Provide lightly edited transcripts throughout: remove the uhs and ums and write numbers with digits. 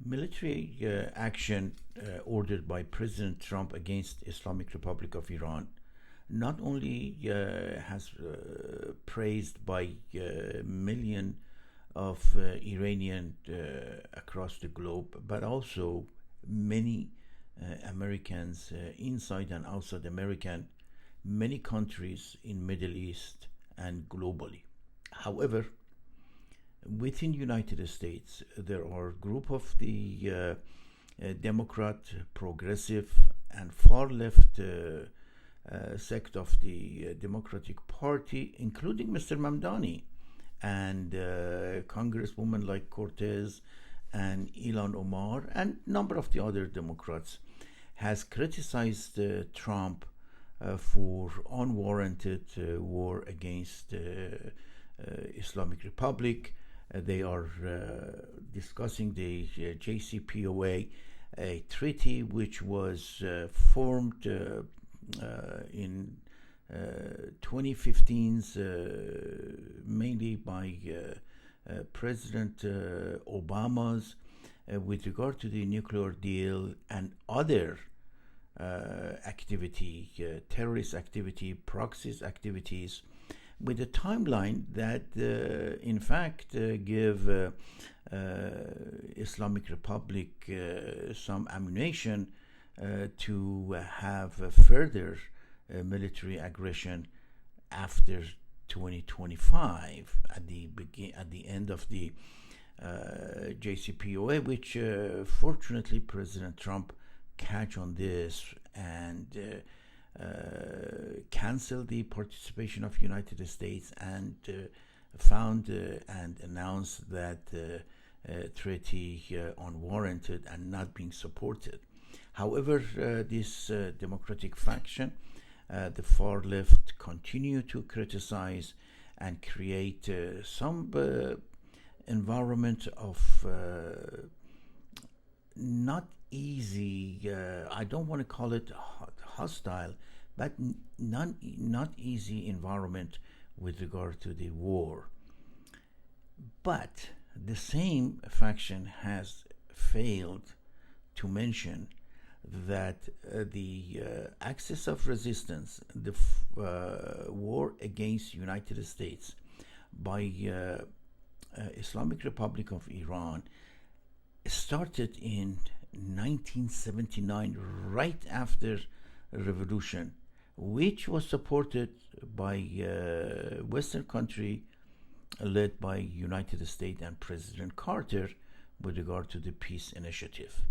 military action ordered by President Trump against Islamic Republic of Iran not only has praised by millions of Iranian across the globe, but also many Americans inside and outside American, many countries in Middle East and globally. However, within United States, there are a group of the Democrat, progressive, and far left sect of the Democratic Party, including Mr. Mamdani and Congresswomen like Cortez and Ilhan Omar and number of the other Democrats, has criticized Trump for unwarranted war against Islamic Republic. They are discussing the JCPOA, a treaty which was formed in 2015's mainly by President Obama's with regard to the nuclear deal and other activity, terrorist activity, proxies activities, with a timeline that in fact give Islamic Republic some ammunition to have further military aggression after 2025 at the end of the JCPOA, which fortunately President Trump catch on this and cancel the participation of United States and found and announced that treaty unwarranted and not being supported. However, this Democratic faction, the far left, continue to criticize and create some environment of not easy, I don't want to call it hostile, but not easy environment with regard to the war. But the same faction has failed to mention that the axis of resistance, the war against United States by Islamic Republic of Iran started in 1979, right after revolution, which was supported by Western country led by United States and President Carter with regard to the peace initiative.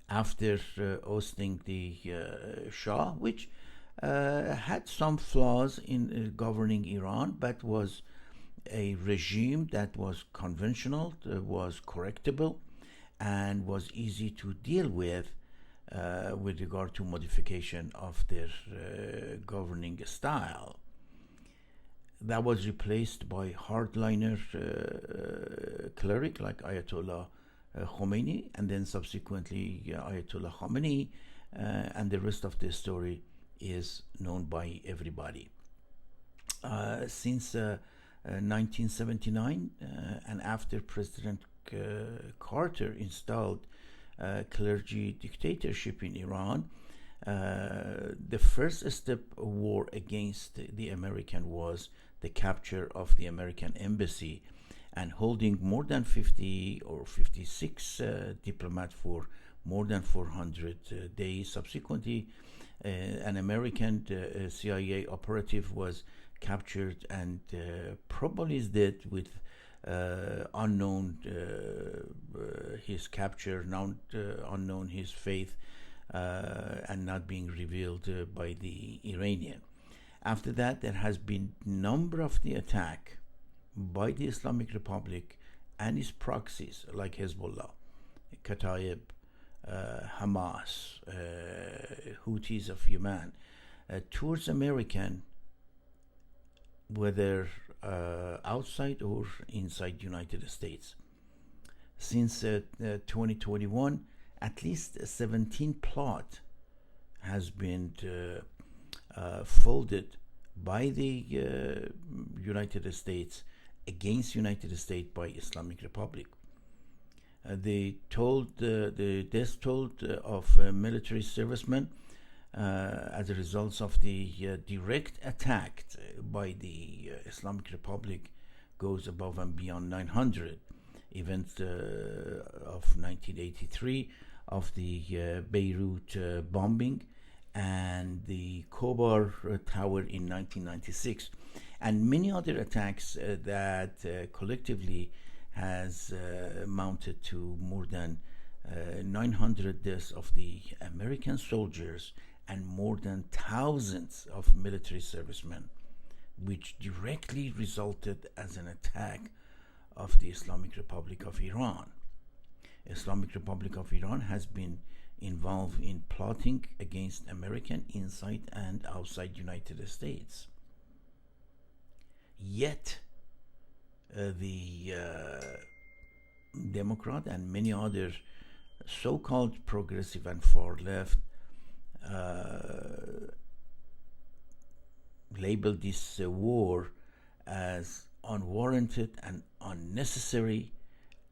After ousting the Shah, which had some flaws in governing Iran, but was a regime that was conventional, was correctable, and was easy to deal with regard to modification of their governing style. That was replaced by hardliner cleric like Ayatollah Khomeini, and then subsequently Ayatollah Khamenei, and the rest of the story is known by everybody. Since 1979 and after President Carter installed clergy dictatorship in Iran, the first step of war against the American was the capture of the American embassy and holding more than 50 or 56 diplomats for more than 400 days. Subsequently, an American CIA operative was captured and probably is dead with unknown his capture, unknown his fate, and not being revealed by the Iranian. After that, there has been number of the attack by the Islamic Republic and its proxies like Hezbollah, Kataib, Hamas, Houthis of Yemen, towards American, whether outside or inside United States. Since 2021, at least 17 plot has been folded by the United States against United States by Islamic Republic. The death toll of military servicemen as a result of the direct attack by the Islamic Republic goes above and beyond 900. Events of 1983, of the Beirut bombing, and the Khobar Tower in 1996, and many other attacks that collectively has mounted to more than 900 deaths of the American soldiers and more than thousands of military servicemen, which directly resulted as an attack of the Islamic Republic of Iran. Islamic Republic of Iran has been involved in plotting against American inside and outside United States. Yet, the Democrat and many other so-called progressive and far left labeled this war as unwarranted and unnecessary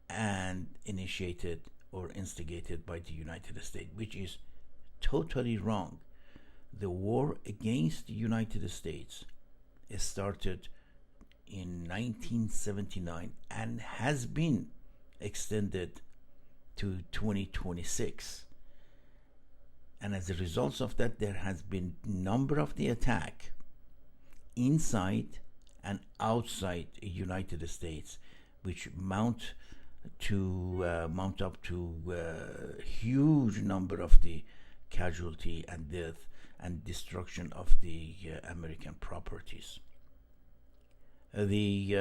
and initiated or instigated by the United States, which is totally wrong. The war against the United States started in 1979 and has been extended to 2026. And as a result of that, there has been number of the attack inside and outside the United States, which mount up to huge number of the casualty and death and destruction of the American properties. The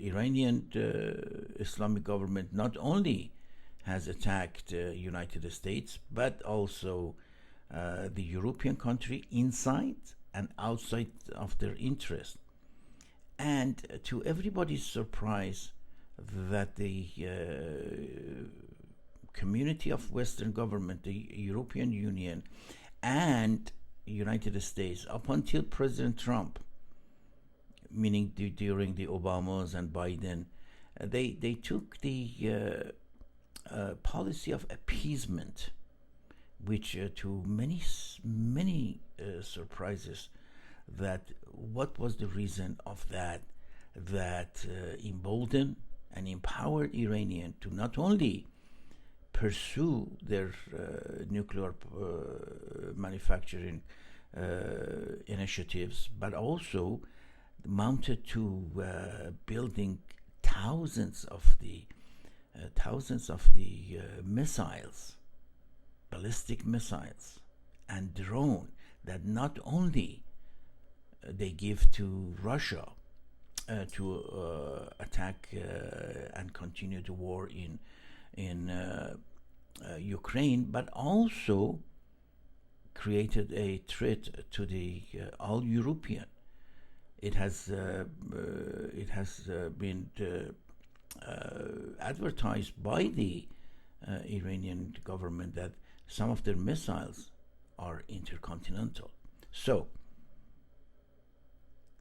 Iranian Islamic government not only has attacked United States, but also the European country inside and outside of their interest. And to everybody's surprise, that the community of Western government, the European Union and United States, up until President Trump, meaning during the Obamas and Biden, they took the policy of appeasement, which to many surprises, that what was the reason of that emboldened and empowered Iranian to not only pursue their nuclear manufacturing initiatives, but also mounted to building thousands of the missiles, ballistic missiles and drone, that not only they give to Russia to attack and continue the war in Ukraine, but also created a threat to the all European. It has been advertised by the Iranian government that some of their missiles are intercontinental. So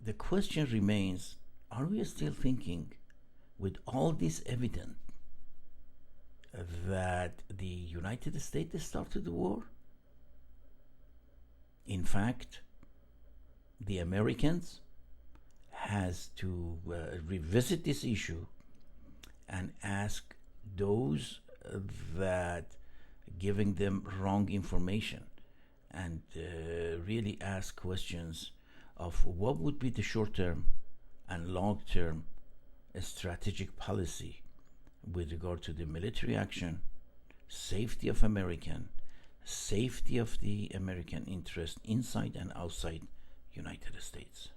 the question remains, are we still thinking, with all this evidence, that the United States started the war? In fact, the Americans has to revisit this issue and ask those that giving them wrong information, and really ask questions of what would be the short-term and long-term strategic policy with regard to the military action, safety of American, safety of the American interest inside and outside United States.